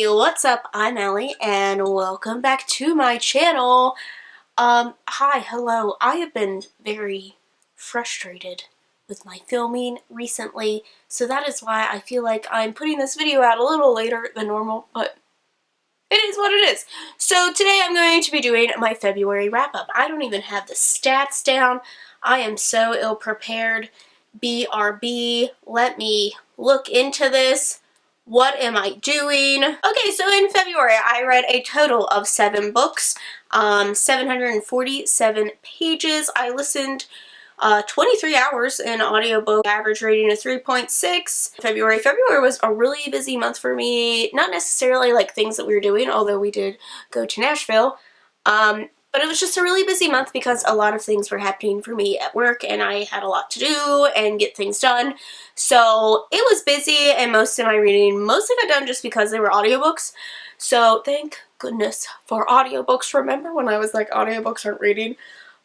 Hey, what's up? I'm Ellie and welcome back to my channel. Hello. I have been very frustrated with my filming recently, so that is why I feel like I'm putting this video out a little later than normal, but it is what it is. So today I'm going to be doing my February wrap-up. I don't even have the stats down. I am so ill-prepared. BRB, let me look into this. What am I doing? Okay, so in February I read a total of 7 books, 747 pages. I listened 23 hours in audiobook, average rating of 3.6. February was a really busy month for me. Not necessarily like things that we were doing, although we did go to Nashville. But it was just a really busy month because a lot of things were happening for me at work and I had a lot to do and get things done. So it was busy and most of my reading mostly got done just because they were audiobooks. So thank goodness for audiobooks. Remember when I was like, audiobooks aren't reading?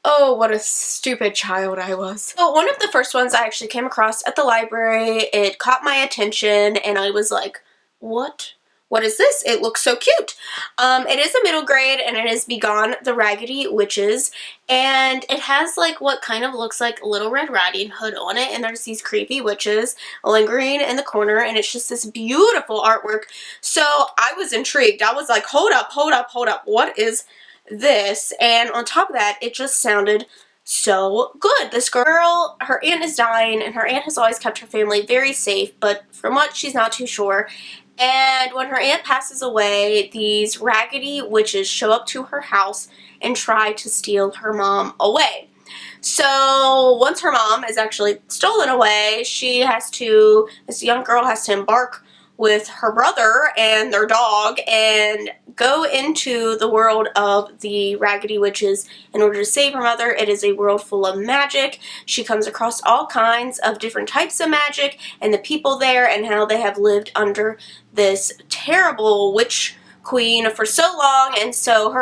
Oh, what a stupid child I was. So one of the first ones I actually came across at the library, it caught my attention and I was like, what? What is this? It looks so cute. It is a middle grade and it is Begone the Raggedy Witches, and it has like what kind of looks like Little Red Riding Hood on it, and there's these creepy witches lingering in the corner and it's just this beautiful artwork. So I was intrigued. I was like, hold up, what is this? And on top of that, it just sounded so good. This girl, her aunt is dying and her aunt has always kept her family very safe, but from what she's not too sure. And when her aunt passes away, these raggedy witches show up to her house and try to steal her mom away. So once her mom is actually stolen away, this young girl has to embark with her brother and their dog and go into the world of the Raggedy Witches in order to save her mother. It is a world full of magic. She comes across all kinds of different types of magic and the people there and how they have lived under this terrible witch queen for so long, and so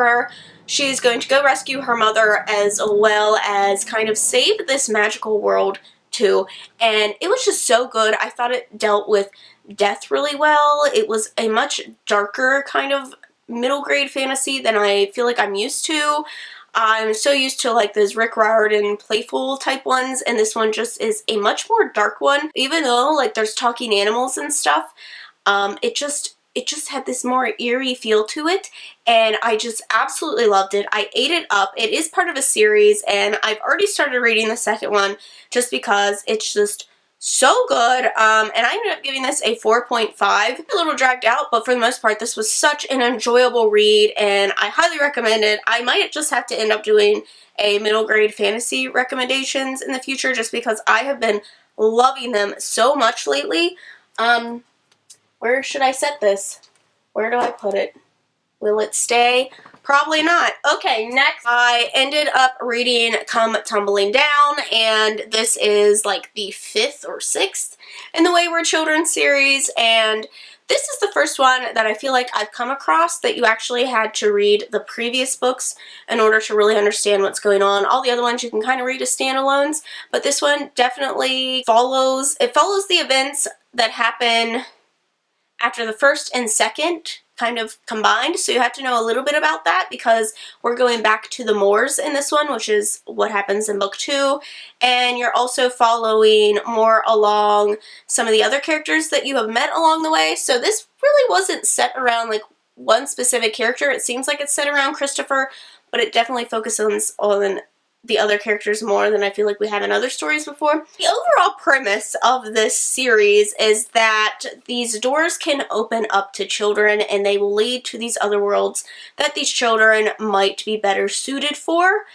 she's going to go rescue her mother as well as kind of save this magical world too. And it was just so good. I thought it dealt with death really well. It was a much darker kind of middle grade fantasy than I feel like I'm used to. I'm so used to like those Rick Riordan playful type ones, and this one just is a much more dark one. Even though like there's talking animals and stuff, it just had this more eerie feel to it, and I just absolutely loved it. I ate it up. It is part of a series, and I've already started reading the second one just because it's just so good, and I ended up giving this a 4.5. A little dragged out, but for the most part, this was such an enjoyable read, and I highly recommend it. I might just have to end up doing a middle grade fantasy recommendations in the future just because I have been loving them so much lately. Where should I set this? Where do I put it? Will it stay? Probably not. Okay, next I ended up reading Come Tumbling Down, and this is like the 5th or 6th in the Wayward Children series, and this is the first one that I feel like I've come across that you actually had to read the previous books in order to really understand what's going on. All the other ones you can kind of read as standalones, but this one definitely follows the events that happen after the first and second kind of combined, so you have to know a little bit about that because we're going back to the Moors in this one, which is what happens in book 2, and you're also following more along some of the other characters that you have met along the way. So this really wasn't set around like one specific character. It seems like it's set around Christopher, but it definitely focuses on the other characters more than I feel like we have in other stories before. The overall premise of this series is that these doors can open up to children and they will lead to these other worlds that these children might be better suited for.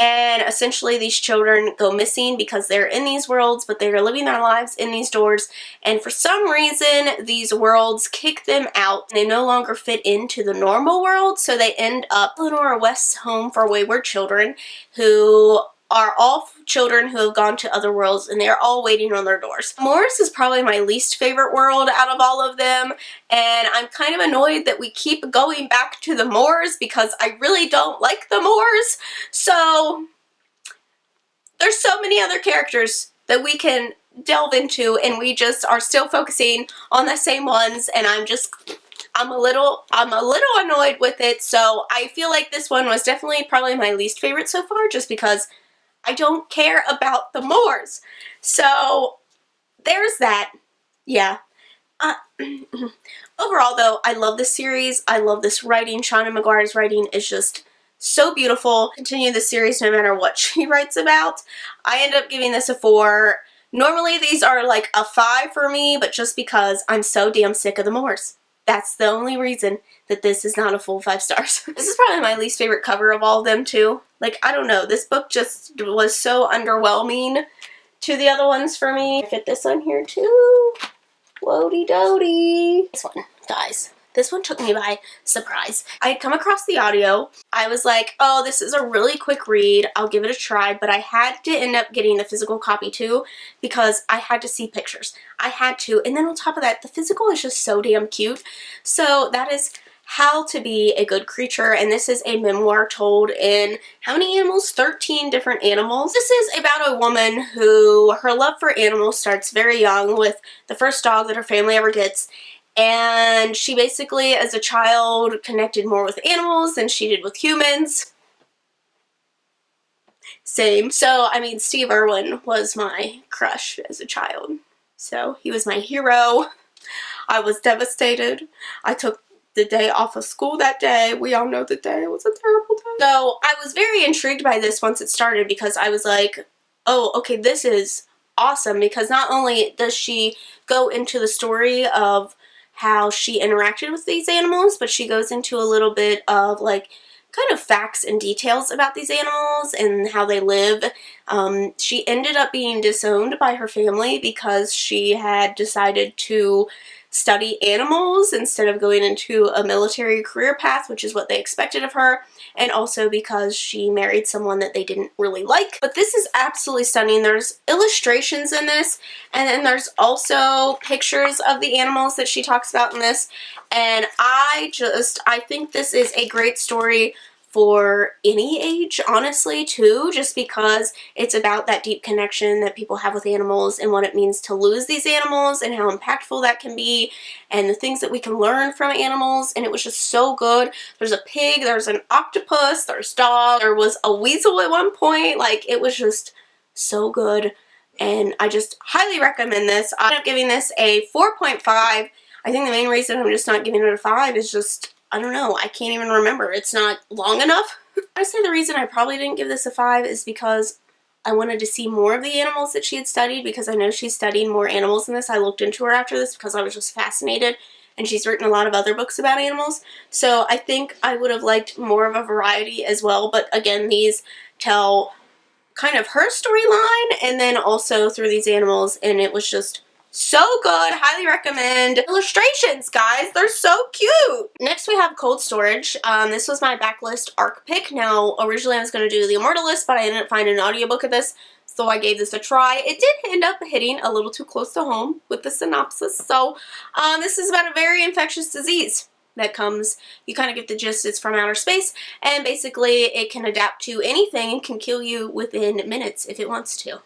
And essentially these children go missing because they're in these worlds, but they are living their lives in these doors, and for some reason these worlds kick them out. They no longer fit into the normal world, so they end up in Filmora West's home for wayward children, who are all children who have gone to other worlds, and they're all waiting on their doors. Moors is probably my least favorite world out of all of them, and I'm kind of annoyed that we keep going back to the Moors because I really don't like the Moors. So there's so many other characters that we can delve into, and we just are still focusing on the same ones, and I'm just I'm a little annoyed with it, so I feel like this one was definitely probably my least favorite so far, just because I don't care about the Moors. So there's that. Yeah. Overall, though, I love this series. I love this writing. Shauna McGuire's writing is just so beautiful. Continue the series no matter what she writes about. I end up giving this a 4. Normally, these are like a 5 for me, but just because I'm so damn sick of the Moors. That's the only reason that this is not a full 5 stars. This is probably my least favorite cover of all of them, too. Like, I don't know. This book just was so underwhelming to the other ones for me. I fit this on here, too. Whoa-de-doty. This one, guys. This one took me by surprise. I had come across the audio. I was like, oh, this is a really quick read. I'll give it a try. But I had to end up getting the physical copy too because I had to see pictures. I had to. And then on top of that, the physical is just so damn cute. So that is How to Be a Good Creature. And this is a memoir told in how many animals? 13 different animals. This is about a woman who her love for animals starts very young with the first dog that her family ever gets. And she basically, as a child, connected more with animals than she did with humans. Same. So, I mean, Steve Irwin was my crush as a child. So, he was my hero. I was devastated. I took the day off of school that day. We all know the day. It was a terrible day. So, I was very intrigued by this once it started because I was like, oh, okay, this is awesome. Because not only does she go into the story of how she interacted with these animals, but she goes into a little bit of like kind of facts and details about these animals and how they live. She ended up being disowned by her family because she had decided to study animals instead of going into a military career path, which is what they expected of her, and also because she married someone that they didn't really like. But this is absolutely stunning. There's illustrations in this, and then there's also pictures of the animals that she talks about in this, and I think this is a great story for any age, honestly, too, just because it's about that deep connection that people have with animals and what it means to lose these animals and how impactful that can be and the things that we can learn from animals, and it was just so good. There's a pig, there's an octopus, there's dog, there was a weasel at one point. Like, it was just so good, and I just highly recommend this. I ended up giving this a 4.5. I think the main reason I'm just not giving it a 5 is just, I don't know, I can't even remember. It's not long enough. Honestly, the reason I probably didn't give this a 5 is because I wanted to see more of the animals that she had studied, because I know she's studying more animals in this. I looked into her after this because I was just fascinated, and she's written a lot of other books about animals. So I think I would have liked more of a variety as well, but again, these tell kind of her storyline and then also through these animals, and it was just so good. Highly recommend. Illustrations, guys. They're so cute. Next, we have Cold Storage. This was my backlist ARC pick. Now, originally I was going to do the Immortalist, but I ended up finding an audiobook of this, so I gave this a try. It did end up hitting a little too close to home with the synopsis. So, this is about a very infectious disease that comes, you kind of get the gist, it's from outer space, and basically it can adapt to anything and can kill you within minutes if it wants to.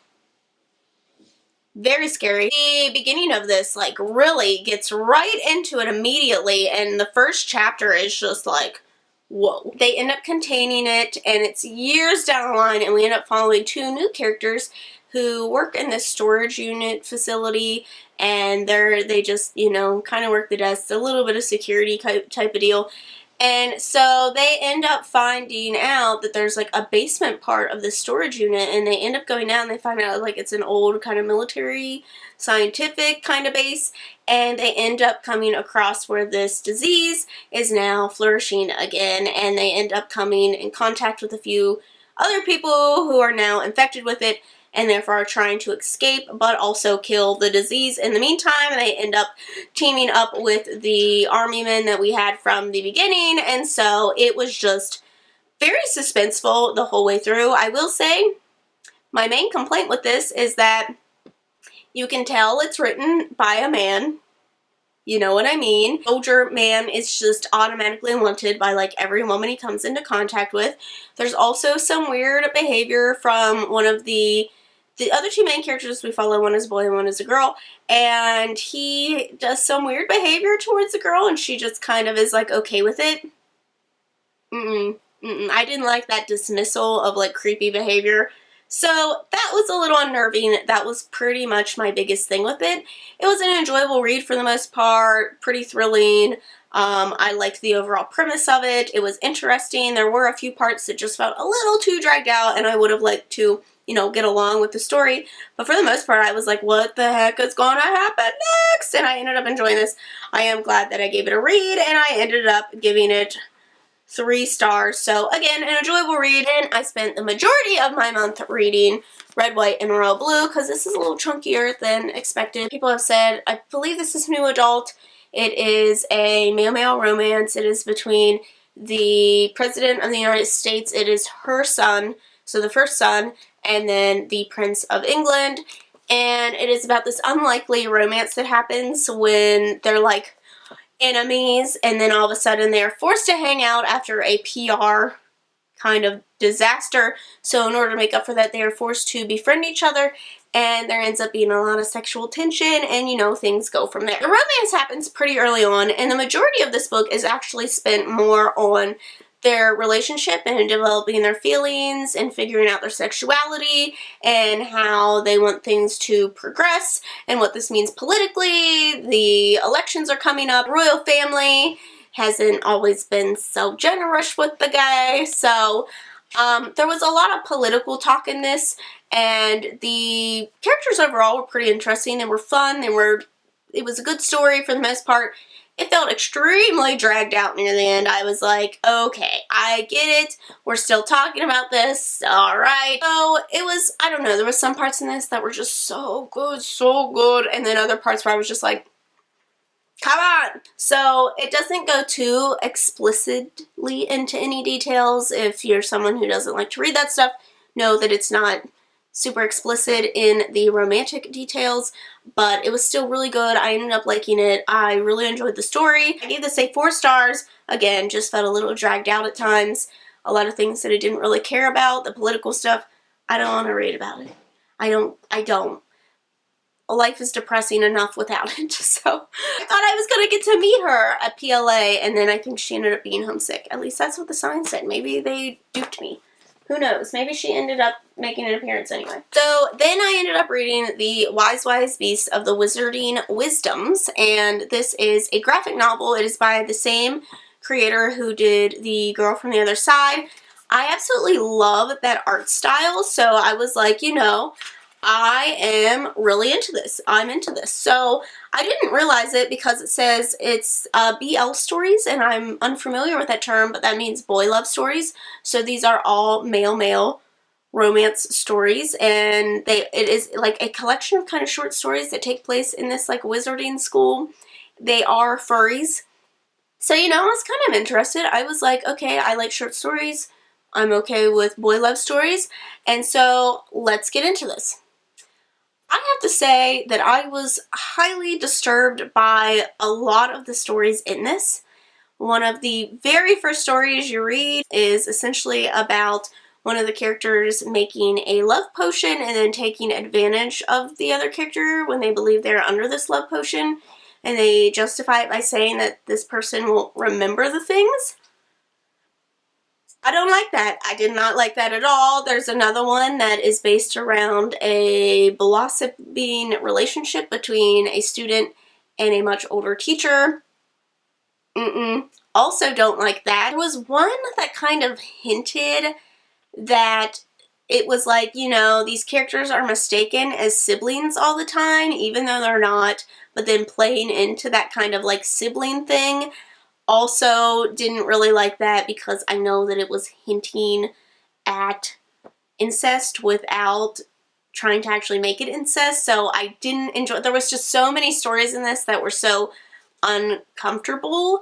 Very scary. The beginning of this, like, really gets right into it immediately, and the first chapter is just like, whoa. They end up containing it, and it's years down the line, and we end up following 2 new characters who work in this storage unit facility, and they just, you know, kind of work the desks, a little bit of security type of deal. And so they end up finding out that there's like a basement part of the storage unit, and they end up going down and they find out like it's an old kind of military scientific kind of base, and they end up coming across where this disease is now flourishing again, and they end up coming in contact with a few other people who are now infected with it and therefore are trying to escape but also kill the disease. In the meantime, they end up teaming up with the army men that we had from the beginning, and so it was just very suspenseful the whole way through. I will say my main complaint with this is that you can tell it's written by a man. You know what I mean? Soldier man is just automatically wanted by like every woman he comes into contact with. There's also some weird behavior from one of the the other two main characters we follow, one is a boy and one is a girl, and he does some weird behavior towards the girl, and she just kind of is like okay with it. I didn't like that dismissal of like creepy behavior. So that was a little unnerving. That was pretty much my biggest thing with it. It was an enjoyable read for the most part, pretty thrilling. I liked the overall premise of it. It was interesting. There were a few parts that just felt a little too dragged out, and I would have liked to, you know, get along with the story. But for the most part, I was like, what the heck is going to happen next? And I ended up enjoying this. I am glad that I gave it a read, and I ended up giving it 3 stars. So again, an enjoyable read, and I spent the majority of my month reading Red, White, and Royal Blue because this is a little chunkier than expected. People have said, I believe this is new adult. It is a male-male romance. It is between the President of the United States. It is her son, so the first son, and then the Prince of England. And it is about this unlikely romance that happens when they're like enemies, and then all of a sudden they're forced to hang out after a PR kind of disaster. So in order to make up for that, they are forced to befriend each other, and there ends up being a lot of sexual tension, and you know, things go from there. The romance happens pretty early on, and the majority of this book is actually spent more on their relationship and developing their feelings and figuring out their sexuality and how they want things to progress and what this means politically. The elections are coming up. Royal family hasn't always been so generous with the guy, so there was a lot of political talk in this, and the characters overall were pretty interesting. They were fun. It was a good story for the most part. It felt extremely dragged out near the end. I was like, okay, I get it. We're still talking about this. All right. So it was, I don't know, there was some parts in this that were just so good. And then other parts where I was just like, come on. So it doesn't go too explicitly into any details. If you're someone who doesn't like to read that stuff, know that it's not super explicit in the romantic details, but it was still really good. I ended up liking it. I really enjoyed the story. I gave this a 4 stars. Again, just felt a little dragged out at times. A lot of things that I didn't really care about. The political stuff, I don't want to read about it. I don't. Life is depressing enough without it. So I thought I was going to get to meet her at PLA, and then I think she ended up being homesick. At least that's what the sign said. Maybe they duped me. Who knows? Maybe she ended up making an appearance anyway. So then I ended up reading the Wise Beasts of the Wizarding Wisdoms, and this is a graphic novel. It is by the same creator who did The Girl from the Other Side. I absolutely love that art style, so I was like, you know, I am really into this. I'm into this. So I didn't realize it because it says it's BL stories, and I'm unfamiliar with that term, but that means boy love stories. So these are all male romance stories, and it is like a collection of kind of short stories that take place in this like wizarding school. They are furries. So, you know, I was kind of interested. I was like, okay, I like short stories. I'm okay with boy love stories. And so let's get into this. I have to say that I was highly disturbed by a lot of the stories in this. One of the very first stories you read is essentially about one of the characters making a love potion and then taking advantage of the other character when they believe they're under this love potion, and they justify it by saying that this person will remember the things. I don't like that. I did not like that at all. There's another one that is based around a blossoming relationship between a student and a much older teacher. Also don't like that. There was one that kind of hinted that it was like, you know, these characters are mistaken as siblings all the time, even though they're not, but then playing into that kind of like sibling thing. Also didn't really like that because I know that it was hinting at incest without trying to actually make it incest, so I didn't enjoy. There was just so many stories in this that were so uncomfortable,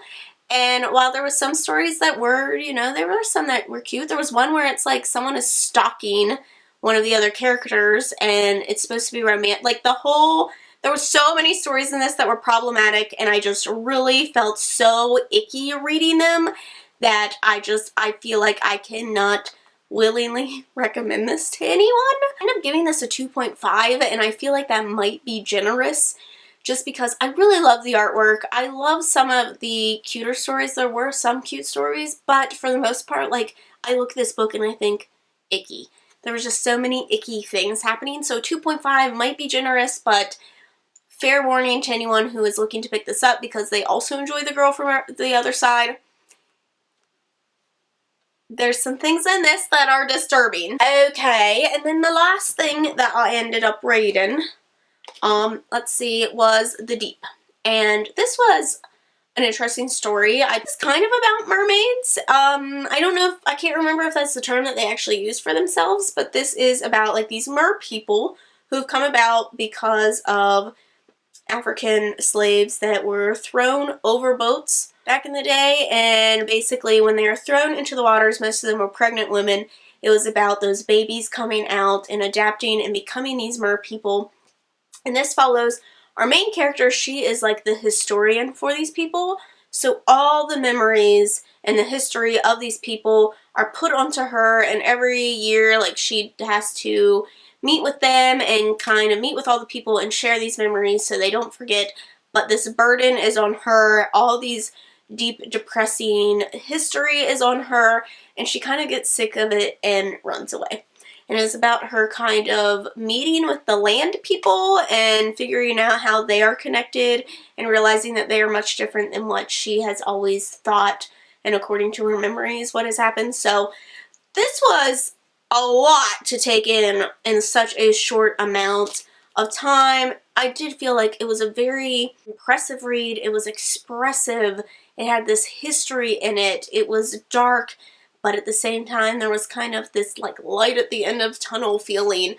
and while there was some stories that were, you know, there were some that were cute. There was one where it's like someone is stalking one of the other characters and it's supposed to be romantic. Like there were so many stories in this that were problematic, and I just really felt so icky reading them that I feel like I cannot willingly recommend this to anyone. I ended up giving this a 2.5, and I feel like that might be generous just because I really love the artwork. I love some of the cuter stories. There were some cute stories, but for the most part, like, I look at this book and I think, icky. There was just so many icky things happening, so 2.5 might be generous, but fair warning to anyone who is looking to pick this up because they also enjoy the girl from the other side. There's some things in this that are disturbing. Okay, and then the last thing that I ended up reading, let's see, was The Deep. And this was an interesting story. It's kind of about mermaids. I don't know if, I can't remember if that's the term that they actually use for themselves, but this is about like these mer people who've come about because of African slaves that were thrown over boats back in the day, and basically when they were thrown into the waters, most of them were pregnant women. It was about those babies coming out and adapting and becoming these mer people. And this follows our main character. She is like the historian for these people, so all the memories and the history of these people are put onto her, and every year like she has to meet with them and kind of meet with all the people and share these memories so they don't forget. But this burden is on her. All these deep, depressing history is on her, and she kind of gets sick of it and runs away. And it's about her kind of meeting with the land people and figuring out how they are connected and realizing that they are much different than what she has always thought and according to her memories what has happened. So this was a lot to take in such a short amount of time. I did feel like it was a very impressive read. It was expressive. It had this history in it. It was dark, but at the same time there was kind of this like light at the end of tunnel feeling,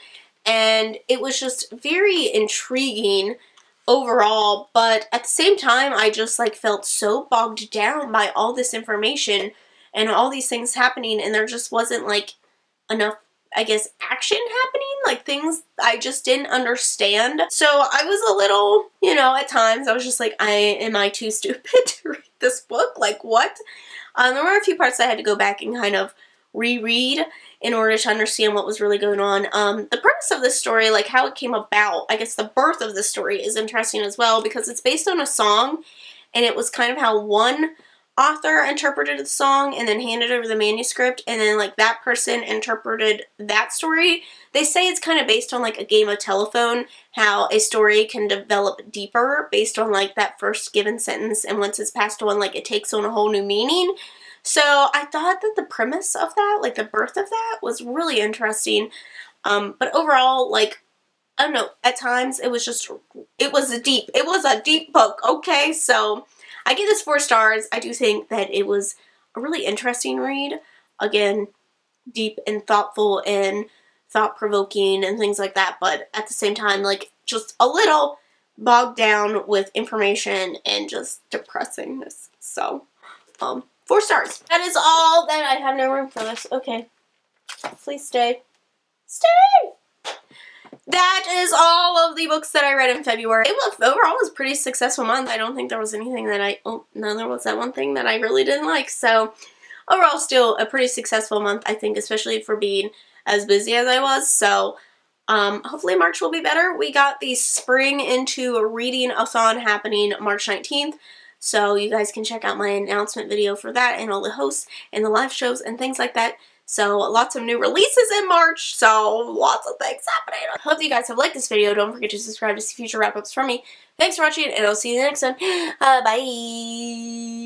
and it was just very intriguing overall. But at the same time I just like felt so bogged down by all this information and all these things happening, and there just wasn't like enough, I guess, action happening, like things I just didn't understand. So I was a little, you know, at times I was just like, am I too stupid to read this book? Like, what? There were a few parts I had to go back and kind of reread in order to understand what was really going on. The premise of this story, like how it came about, I guess the birth of the story is interesting as well because it's based on a song, and it was kind of how one author interpreted the song and then handed over the manuscript, and then like that person interpreted that story. They say it's kind of based on like a game of telephone, how a story can develop deeper based on like that first given sentence, and once it's passed on, like it takes on a whole new meaning. So I thought that the premise of that, like the birth of that, was really interesting. But overall, like, I don't know, at times it was a deep book, okay? So I give this 4 stars. I do think that it was a really interesting read. Again, deep and thoughtful and thought-provoking and things like that, but at the same time, like, just a little bogged down with information and just depressingness. So, 4 stars. That is all. That I have no room for this. Okay. Please stay. Stay! That is all of the books that I read in February. Overall, it was a pretty successful month. I don't think there was anything that there was that one thing that I really didn't like. So, overall, still a pretty successful month, I think, especially for being as busy as I was. So, hopefully March will be better. We got the Spring into Reading-a-thon happening March 19th. So, you guys can check out my announcement video for that and all the hosts and the live shows and things like that. So, lots of new releases in March, so lots of things happening. I hope that you guys have liked this video. Don't forget to subscribe to see future wrap-ups from me. Thanks for watching, and I'll see you in the next one. Bye!